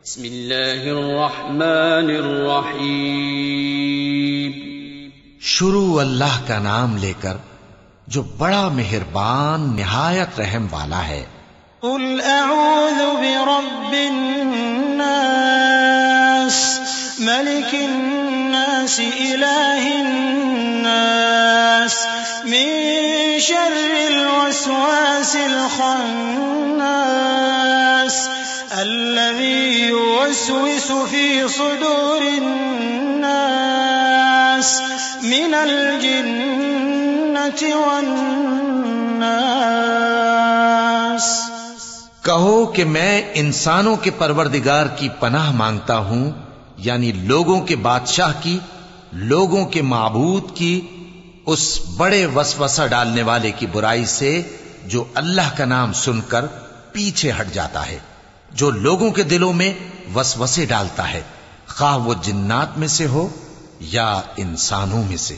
بسم اللہ الرحمن الرحیم. شروع اللہ کا نام لے کر جو بڑا مہربان نہایت رحم والا ہے. قل اعوذ برب الناس ملک الناس الہ الناس من شر الوسواس الخناس الذي يوسوس في صدور الناس من الجنة والناس. کہو کہ میں انسانوں کے پروردگار کی پناہ مانگتا ہوں، یعنی لوگوں کے بادشاہ کی، لوگوں کے معبود کی، اس بڑے وسوسہ ڈالنے والے کی برائی سے جو اللہ کا نام سن کر پیچھے ہٹ جاتا ہے، جو لوگوں کے دلوں میں وسوسے ڈالتا ہے، خواہ وہ جنات میں سے ہو یا انسانوں میں سے.